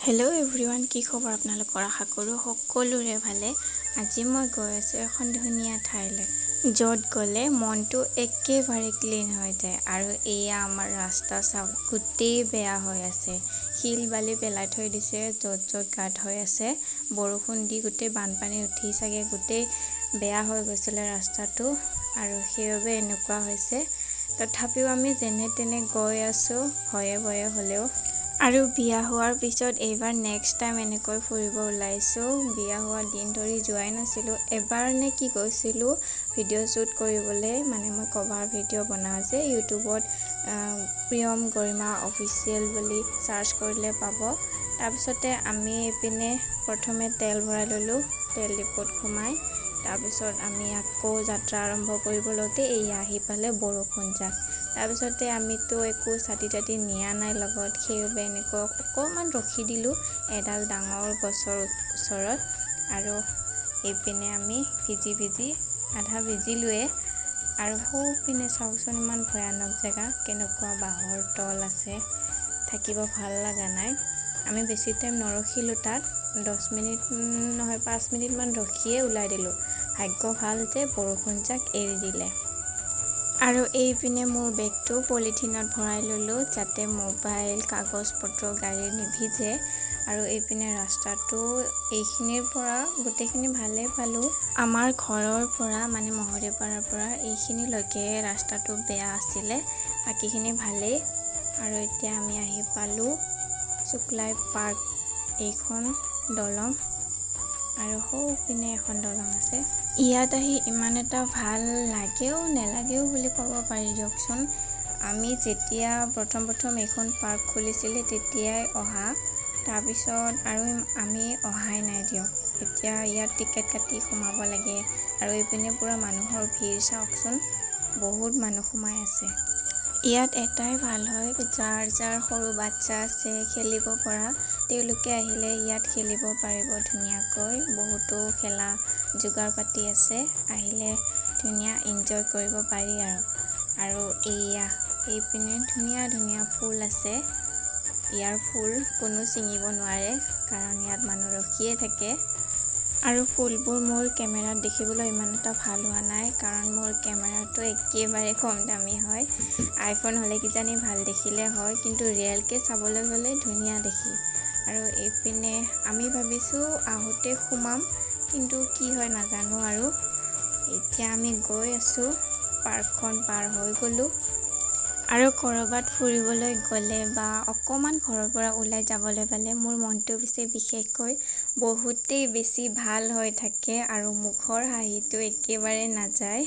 Hello' everyone, কি খবৰ আপোনালোকৰ? আশা কৰোঁ সকলোৰে ভালে। আজি মই গৈ আছোঁ এখন ধুনীয়া ঠাইলৈ, য'ত গ'লে মনটো একেবাৰে ক্লিন হৈ যায়। আৰু এয়া আমাৰ ৰাস্তা চাওক, গোটেই বেয়া হৈ আছে, শিল বালি পেলাই থৈ দিছে য'ত য'ত গাঁত হৈ আছে। বৰষুণ দি গোটেই বানপানী উঠি চাগে গোটেই বেয়া হৈ গৈছিলে ৰাস্তাটো, আৰু সেইবাবে এনেকুৱা হৈছে। তথাপিও আমি যেনে তেনে গৈ আছোঁ, ভয়ে ভয়ে হ'লেও। আৰু বিয়া হোৱাৰ পিছত এইবাৰ নেক্সট টাইম এনেকৈ ফুৰিব ওলাইছোঁ। বিয়া হোৱা দিন ধৰি যোৱাই নাছিলোঁ। এবাৰ নে কি গৈছিলোঁ ভিডিঅ' শ্বুট কৰিবলৈ, মানে মই কভাৰ ভিডিঅ' বনাওঁ যে ইউটিউবত, প্ৰিয়ম গৰিমা অফিচিয়েল বুলি চাৰ্চ কৰিলে পাব। তাৰপিছতে আমি এইপিনে প্ৰথমে তেল ভৰাই ল'লোঁ, তেল ডিপুত সোমাই। তাৰপিছত আমি আকৌ যাত্ৰা আৰম্ভ কৰিব লওঁতে এয়া আহি পালে বৰষুণ যাক। তাৰপিছতে আমিতো একো ছাতি তাতি নিয়া নাই লগত, সেইবাবে এনেকৈ অকণমান ৰখি দিলোঁ এডাল ডাঙৰ গছৰ ওচৰত। আৰু এইপিনে আমি ভিজি আধা ভিজিলোৱে। আৰু সৌপিনে চাওকচোন, ইমান ভয়ানক জেগা, কেনেকুৱা বাঁহৰ তল আছে, থাকিব ভাল লগা নাই। আমি বেছি টাইম নৰখিলোঁ তাত, 10 মিনিট নহয় 5 মিনিটমান ৰখিয়ে ওলাই দিলোঁ। ভাগ্য ভাল যে বৰষুণ যাক এৰি দিলে। আৰু এইপিনে মোৰ বেগটো পলিথিনত ভৰাই ল'লোঁ, যাতে মোবাইল কাগজ পত্ৰ গাড়ীৰ নিভিজে। আৰু এইপিনে ৰাস্তাটো এইখিনিৰ পৰা গোটেইখিনি ভালেই পালোঁ। আমাৰ ঘৰৰ পৰা মানে মহদেপাৰাৰ পৰা এইখিনিলৈকে ৰাস্তাটো বেয়া আছিলে, বাকীখিনি ভালেই। আৰু এতিয়া আমি আহি পালোঁ শুক্লাই পাৰ্ক, এইখন দলং। আৰু সৌপিনে এখন দলং আছে। ইয়াত আহি ইমান এটা ভাল লাগেও নেলাগেও বুলি ক'ব পাৰি দিয়কচোন। আমি যেতিয়া প্ৰথম এইখন পাৰ্ক খুলিছিলে তেতিয়াই অহা, তাৰপিছত আৰু আমি অহাই নাই দিয়ক। এতিয়া ইয়াত টিকেট কাটি সোমাব লাগে। আৰু এইপিনে পূৰা মানুহৰ ভিৰ চাওকচোন, বহুত মানুহ সোমাই আছে। ইয়াত এটাই ভাল হয়, যাৰ সৰু বাচ্ছা আছে খেলিব পৰা, তেওঁলোকে আহিলে ইয়াত খেলিব পাৰিব ধুনীয়াকৈ। বহুতো খেলা যোগাৰ পাতি আছে, আহিলে ধুনীয়া এনজয় কৰিব পাৰি। আৰু এয়া এইপিনে ধুনীয়া ধুনীয়া ফুল আছে। ইয়াৰ ফুল কোনো ছিঙিব নোৱাৰে, কাৰণ ইয়াত মানুহ ৰখিয়ে থাকে। আৰু ফুলবোৰ মোৰ কেমেৰাত দেখিবলৈ ইমান এটা ভাল হোৱা নাই, কাৰণ মোৰ কেমেৰাটো একেবাৰে কম দামী হয়। আইফোন হ'লে কিজানি ভাল দেখিলে হয়, কিন্তু ৰিয়েলকৈ চাবলৈ গ'লে ধুনীয়া দেখি। আৰু এইপিনে আমি ভাবিছোঁ আহোঁতে সোমাম, কিন্তু কি হয় নাজানো। আৰু এতিয়া আমি গৈ আছোঁ, পাৰ্কখন পাৰ হৈ গ'লোঁ। আৰু ক'ৰবাত ফুৰিবলৈ গ'লে বা অকণমান ঘৰৰ পৰা ওলাই যাবলৈ পালে মোৰ মনটো পিছে বিশেষকৈ বহুতেই বেছি ভাল হৈ থাকে, আৰু মুখৰ হাঁহিটো একেবাৰে নাযায়।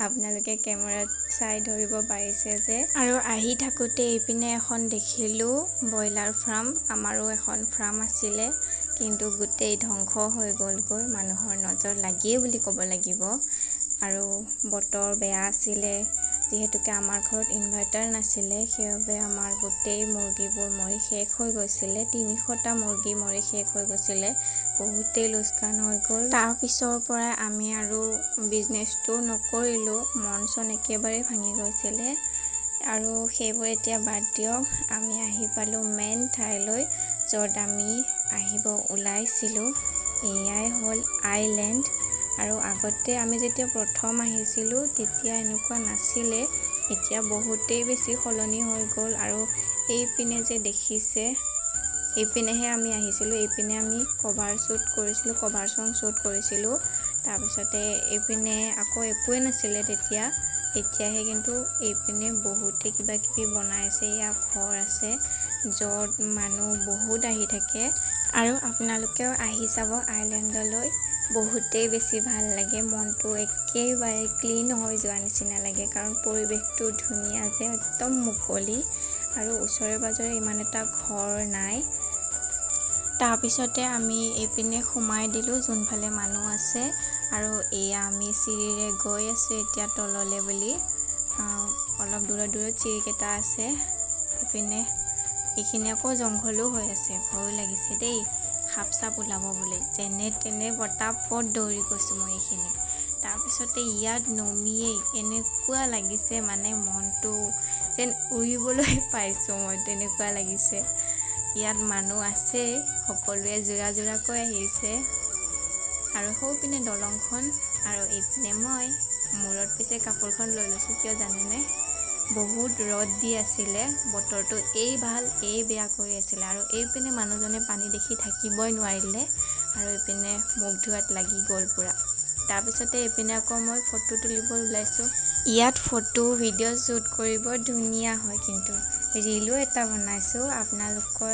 আপোনালোকে কেমেৰাত চাই ধৰিব পাৰিছে যে। আৰু আহি থাকোঁতে এইপিনে এখন দেখিলোঁ ব্ৰইলাৰ ফাৰ্ম। আমাৰো এখন ফাৰ্ম আছিলে, কিন্তু গোটেই ধ্বংস হৈ গ'লগৈ, মানুহৰ নজৰ লাগিয়ে বুলি ক'ব লাগিব। আৰু বতৰ বেয়া আছিলে, যিহেতুকে আমাৰ ঘৰত ইনভাৰ্টাৰ নাছিলে, সেইবাবে আমাৰ গোটেই মুৰ্গীবোৰ মৰি শেষ হৈ গৈছিলে। 300টা মুৰ্গী মৰি শেষ হৈ গৈছিলে, বহুতেই লোকচান হৈ গ'ল। তাৰপিছৰ পৰাই আমি আৰু বিজনেছটো নকৰিলোঁ, মন চন একেবাৰে ভাঙি গৈছিলে। আৰু সেইবোৰ এতিয়া বাদ দিয়ক, আমি আহি পালোঁ মেইন ঠাইলৈ, য'ত আমি আহিব ওলাইছিলোঁ। এয়াই হ'ল আইলেণ্ড। আৰু আগতে আমি যেতিয়া প্ৰথম আহিছিলোঁ তেতিয়া এনেকুৱা নাছিলে, এতিয়া বহুতেই বেছি সলনি হৈ গ'ল। আৰু এইপিনে যে দেখিছে, এইপিনেহে আমি আহিছিলোঁ, এইপিনে আমি কভাৰ চং শ্বুট কৰিছিলোঁ। তাৰপিছতে এইপিনে আকৌ একোৱেই নাছিলে তেতিয়া, এতিয়াহে কিন্তু এইপিনে বহুতে কিবা কিবি বনাইছে। ইয়াত ঘৰ আছে য'ত মানুহ বহুত আহি থাকে। আৰু আপোনালোকেও আহি যাব আইলেণ্ডলৈ, বহুতেই বেছি ভাল লাগে, মনটো একেবাৰে ক্লিন হৈ যোৱা নিচিনা লাগে, কাৰণ পৰিৱেশটো ধুনীয়া যে, একদম মুকলি। আৰু ওচৰে পাজৰে ইমান এটা ঘৰ নাই। তাৰপিছতে আমি এইপিনে সোমাই দিলোঁ যোনফালে মানুহ আছে। আৰু এয়া আমি চিৰিৰে গৈ আছোঁ এতিয়া তললৈ বুলি। অলপ দূৰত চিৰিকেইটা আছে। এইপিনে এইখিনি আকৌ জংঘলো হৈ আছে, ভয়ো লাগিছে দেই, সাপ চাপ ওলাব বুলি। যেনে তেনে পটাপট দৌৰি গৈছোঁ মই এইখিনি। তাৰপিছতে ইয়াত নমিয়েই এনেকুৱা লাগিছে, মানে মনটো যেন উৰিবলৈ পাইছোঁ মই, তেনেকুৱা লাগিছে। ইয়াত মানুহ আছে, সকলোৱে যোৰা যোৰাকৈ আহিছে আৰু সৌপিনে দলংখন আৰু এইপিনে মই মূৰত পিছে কাপোৰখন লৈ লৈছোঁ কিয় জানেনে, বহুত ৰ'দ দি আছিলে, বতৰটো এই ভাল এই বেয়া কৰি আছিলে আৰু এইপিনে মানুহজনে পানী দেখি থাকিবই নোৱাৰিলে আৰু এইপিনে মুখ ধোৱাত লাগি গ'ল পুৰা। তাৰপিছতে এইপিনে আকৌ মই ফটো তুলিব ওলাইছোঁ। ইয়াত ফটো ভিডিঅ' শ্বুট কৰিব ধুনীয়া হয়, কিন্তু ৰীলো এটা বনাইছোঁ, আপোনালোকে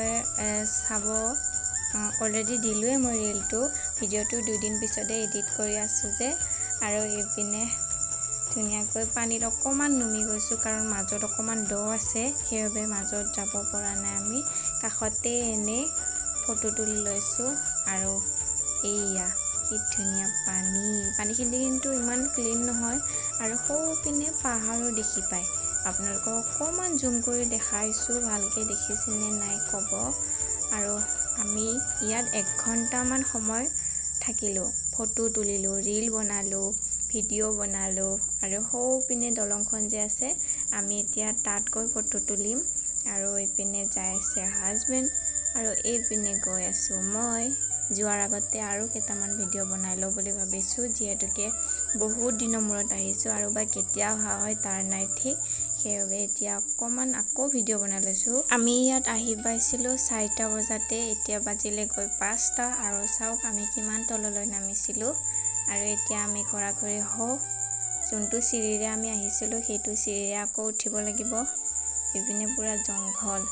চাব। অলৰেডি দিলোঁৱে মই ৰীলটো, ভিডিঅ'টো 2 দিন পিছতে এডিট কৰি আছোঁ যে। আৰু এইপিনে ধুনীয়াকৈ পানীত অকণমান নুমি গৈছোঁ, কাৰণ মাজত অকণমান দ আছে, সেইবাবে মাজত যাব পৰা নাই আমি। কাষতে এনেই ফটো তুলি লৈছোঁ আৰু এইয়া কি ধুনীয়া পানীখিনি কিন্তু ইমান ক্লিন নহয় আৰু সৌপিনে পাহাৰো দেখি পায়। আপোনালোকক অকণমান জুম কৰি দেখাইছোঁ, ভালকৈ দেখিছেনে নাই ক'ব। আৰু আমি ইয়াত 1 ঘণ্টামান সময় থাকিলোঁ, ফটো তুলিলোঁ, ৰীল বনালোঁ, ভিডিঅ' বনালোঁ আৰু সৌপিনে দলংখন যে আছে, আমি এতিয়া তাত গৈ ফটো তুলিম। আৰু এইপিনে যাই আছে হাজবেণ্ড আৰু এইপিনে গৈ আছোঁ মই। যোৱাৰ আগতে আৰু কেইটামান ভিডিঅ' বনাই লওঁ বুলি ভাবিছোঁ, যিহেতুকে বহুত দিনৰ মূৰত আহিছোঁ আৰু বা কেতিয়া অহা হয় তাৰ নাই ঠিক, সেইবাবে এতিয়া অকণমান আকৌ ভিডিঅ' বনাই লৈছোঁ। আমি ইয়াত আহি পাইছিলোঁ 4টা বজাতে, এতিয়া বাজিলে গৈ 5টা আৰু চাওক আমি কিমান তললৈ নামিছিলোঁ। আৰু এতিয়া আমি ঘৰাঘৰি হওঁ, যোনটো চিৰিৰে আমি আহিছিলোঁ সেইটো চিৰিৰে আকৌ উঠিব লাগিব। এইপিনে পুৰা জংঘল,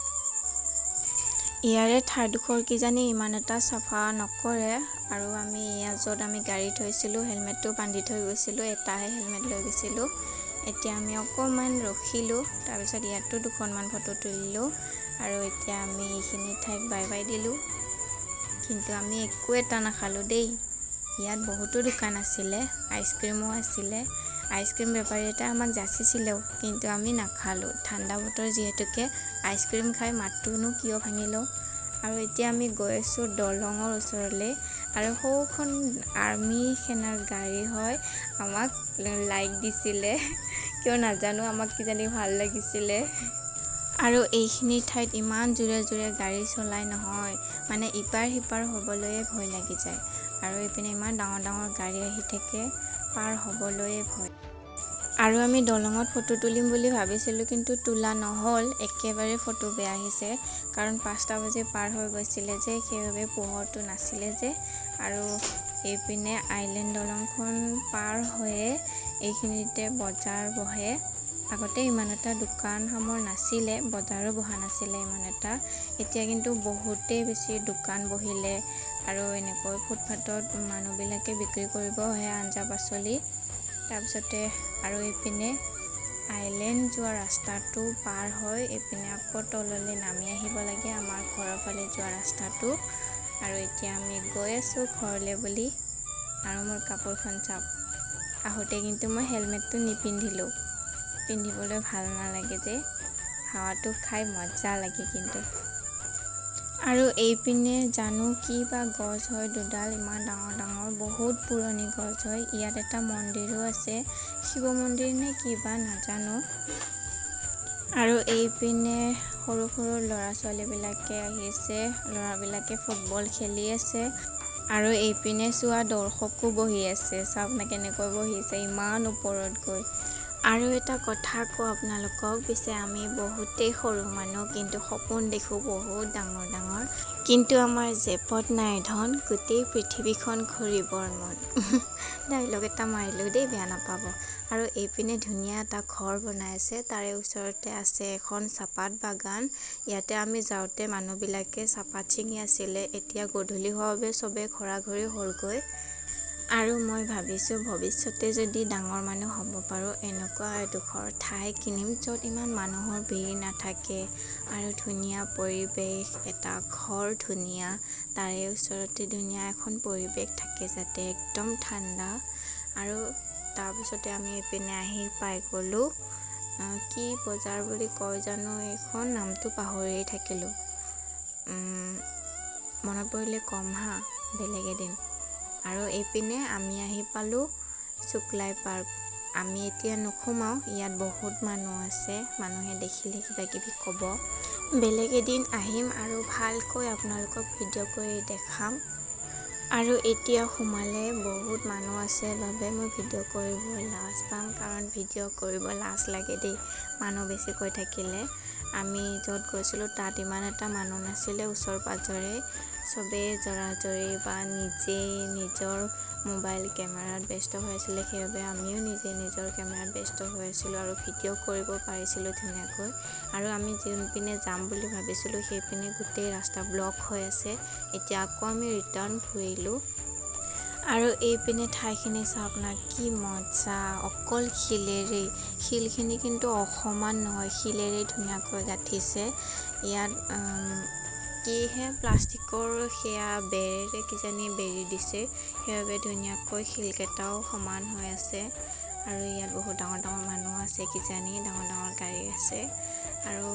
ইয়াৰে ঠাইডোখৰ কিজানি ইমান এটা চাফা নকৰে। আৰু আমি য'ত আমি গাড়ী থৈছিলোঁ হেলমেটটো বান্ধি থৈ গৈছিলোঁ, এটাহে হেলমেট লৈ গৈছিলোঁ। এতিয়া আমি অকণমান ৰখিলোঁ, তাৰপিছত ইয়াতো 2খনমান ফটো তুলিলোঁ আৰু এতিয়া আমি এইখিনি ঠাইত বাই বাই দিলোঁ। কিন্তু আমি একো এটা নাখালোঁ দেই। ইয়াত বহুতো দোকান আছিলে, আইচক্ৰীমো আছিলে, আইচক্ৰীম বেপাৰী এটা আমাক যাচিছিলেও, কিন্তু আমি নাখালোঁ। ঠাণ্ডা বতৰ যিহেতুকে আইচক্ৰীম খাই মাতটোনো কিয় ভাঙি লওঁ। আৰু এতিয়া আমি গৈ আছোঁ দলঙৰ ওচৰলৈ আৰু সৌখন আৰ্মি সেনাৰ গাড়ী হয়, আমাক লাইক দিছিলে কিয় নাজানো, আমাক কিজানি ভাল লাগিছিলে। আৰু এইখিনি ঠাইত ইমান জোৰে জোৰে গাড়ী চলাই নহয়, মানে ইপাৰ সিপাৰ হ'বলৈয়ে ভয় লাগি যায়। আৰু এইপিনে ইমান ডাঙৰ ডাঙৰ গাড়ী আহি থাকে, পাৰ হ'বলৈয়ে ভয়। আৰু আমি দলঙত ফটো তুলিম বুলি ভাবিছিলোঁ, কিন্তু তোলা নহ'ল, একেবাৰে ফটো বেয়া আহিছে, কাৰণ 5টা বাজি পাৰ হৈ গৈছিলে যে, সেইবাবে পোহৰটো নাছিলে যে। আৰু এইপিনে আইলেণ্ড দলংখন পাৰ হৈয়ে এইখিনিতে বজাৰ বহে। আগতে ইমান এটা দোকান সামৰ নাছিলে, বজাৰো বহা নাছিলে ইমান এটা, এতিয়া কিন্তু বহুতেই বেছি দোকান বহিলে। আৰু এনেকৈ ফুটপাথত মানুহবিলাকে বিক্ৰী কৰিব আহে আঞ্জা পাচলি। তাৰপিছতে আৰু এইপিনে আইলেণ্ড যোৱা ৰাস্তাটো পাৰ হৈ এইপিনে আকৌ তললৈ নামি আহিব লাগে, আমাৰ ঘৰৰ ফালে যোৱা ৰাস্তাটো। আৰু এতিয়া আমি গৈ আছোঁ ঘৰলৈ বুলি। আৰু মোৰ কাপোৰখন চাওক, আহোঁতে কিন্তু মই হেলমেটটো নিপিন্ধিলোঁ, পিন্ধিবলৈ ভাল নালাগে যে, হাৱাটো খাই মজা লাগে কিন্তু। আৰু এইপিনে জানো কি বা গছ হয়, দুডাল ইমান ডাঙৰ ডাঙৰ, বহুত পুৰণি গছ হয়। ইয়াত এটা মন্দিৰো আছে, শিৱ মন্দিৰ নে কি বা নাজানো। আৰু এইপিনে সৰু সৰু ল'ৰা ছোৱালীবিলাকে আহিছে, ল'ৰাবিলাকে ফুটবল খেলি আছে। আৰু এইপিনে চোৱা দৰ্শকো বহি আছে, চাওক না কেনেকৈ বহিছে ইমান ওপৰত গৈ। আৰু এটা কথা কওঁ আপোনালোকক, পিছে আমি বহুতেই সৰু মানুহ, কিন্তু সপোন দেখোঁ বহুত ডাঙৰ ডাঙৰ, কিন্তু আমাৰ জেপত নাই ধন, গোটেই পৃথিৱীখন ঘূৰিবৰ মন। ডাইলগ এটা মাৰিলোঁ দেই, বেয়া নাপাব। আৰু এইপিনে ধুনীয়া এটা ঘৰ বনাই আছে, তাৰে ওচৰতে আছে এখন চাহপাত বাগান। ইয়াতে আমি যাওঁতে মানুহবিলাকে চাহপাত ছিঙি আছিলে, এতিয়া গধূলি হোৱাৰ বাবে চবে ঘৰাঘৰি হ'লগৈ। আৰু মই ভাবিছোঁ ভৱিষ্যতে যদি ডাঙৰ মানুহ হ'ব পাৰোঁ, এনেকুৱা এডোখৰ ঠাই কিনিম য'ত ইমান মানুহৰ ভিৰ নাথাকে আৰু ধুনীয়া পৰিৱেশ, এটা ঘৰ ধুনীয়া, তাৰে ওচৰতে ধুনীয়া এখন পৰিৱেশ থাকে যাতে, একদম ঠাণ্ডা। আৰু তাৰপিছতে আমি এইপিনে আহি পাই গ'লোঁ, কি বজাৰ বুলি কয় জানো এইখন, নামটো পাহৰিয়ে থাকিলোঁ, মনত পৰিলে কম হা, বেলেগ এদিন। আৰু এইপিনে আমি আহি পালোঁ শুক্লাই পাৰ্ক। আমি এতিয়া নোসোমাওঁ, ইয়াত বহুত মানুহ আছে, মানুহে দেখিলে কিবা কিবি ক'ব। বেলেগ এদিন আহিম আৰু ভালকৈ আপোনালোকক ভিডিঅ' কৰি দেখাম। আৰু এতিয়া সোমালে বহুত মানুহ আছে বাবে মই ভিডিঅ' কৰিব লাজ পাম, কাৰণ ভিডিঅ' কৰিব লাজ লাগে দেই মানুহ বেছিকৈ থাকিলে। আমি য'ত গৈছিলোঁ তাত ইমান এটা মানুহ নাছিলে, ওচৰ পাজৰে চবেই জৰাজৰি বা নিজেই নিজৰ মোবাইল কেমেৰাত ব্যস্ত হৈ আছিলে, সেইবাবে আমিও নিজে নিজৰ কেমেৰাত ব্যস্ত হৈ আছিলোঁ আৰু ভিডিঅ' কৰিব পাৰিছিলোঁ ধুনীয়াকৈ। আৰু আমি যোনপিনে যাম বুলি ভাবিছিলোঁ সেইপিনে গোটেই ৰাস্তা ব্লক হৈ আছে। এতিয়া আকৌ আমি ৰিটাৰ্ণ ঘূৰিলোঁ। আৰু এইপিনে ঠাইখিনি চাওক না, কি মজা, অকল শিলেৰেই। শিলখিনি কিন্তু অসমান নহয়, শিলেৰেই ধুনীয়াকৈ গাঁঠিছে। ইয়াত কিহে প্লাষ্টিকৰ সেয়া বেৰেৰে কিজানি বেৰি দিছে, সেইবাবে ধুনীয়াকৈ শিলকেইটাও সমান হৈ আছে। আৰু ইয়াত বহুত ডাঙৰ ডাঙৰ মানুহ আছে কিজানি, ডাঙৰ ডাঙৰ গাড়ী আছে। আৰু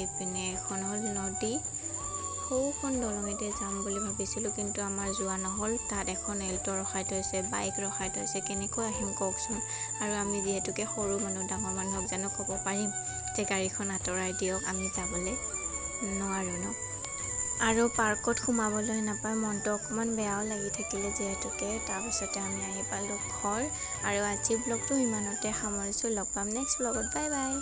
এইপিনে এখন হ'ল নদী। সৌখন দলঙেতে যাম বুলি ভাবিছিলোঁ, কিন্তু আমাৰ যোৱা নহ'ল। তাত এখন এল্ট' ৰখাই থৈছে, বাইক ৰখাই থৈছে, কেনেকৈ আহিম কওকচোন। আৰু আমি যিহেতুকে সৰু মানুহ, ডাঙৰ মানুহক জানো ক'ব পাৰিম যে গাড়ীখন আঁতৰাই দিয়ক, আমি যাবলৈ নোৱাৰোঁ ন। আৰু পাৰ্কত সোমাবলৈ নাপায়, মনটো অকণমান বেয়াও লাগি থাকিলে যিহেতুকে। তাৰপিছতে আমি আহি পালোঁ ঘৰ। আৰু আজি ব্লগটো ইমানতে সামৰিছোঁ, লগ পাম নেক্সট ব্লগত, বাই বাই।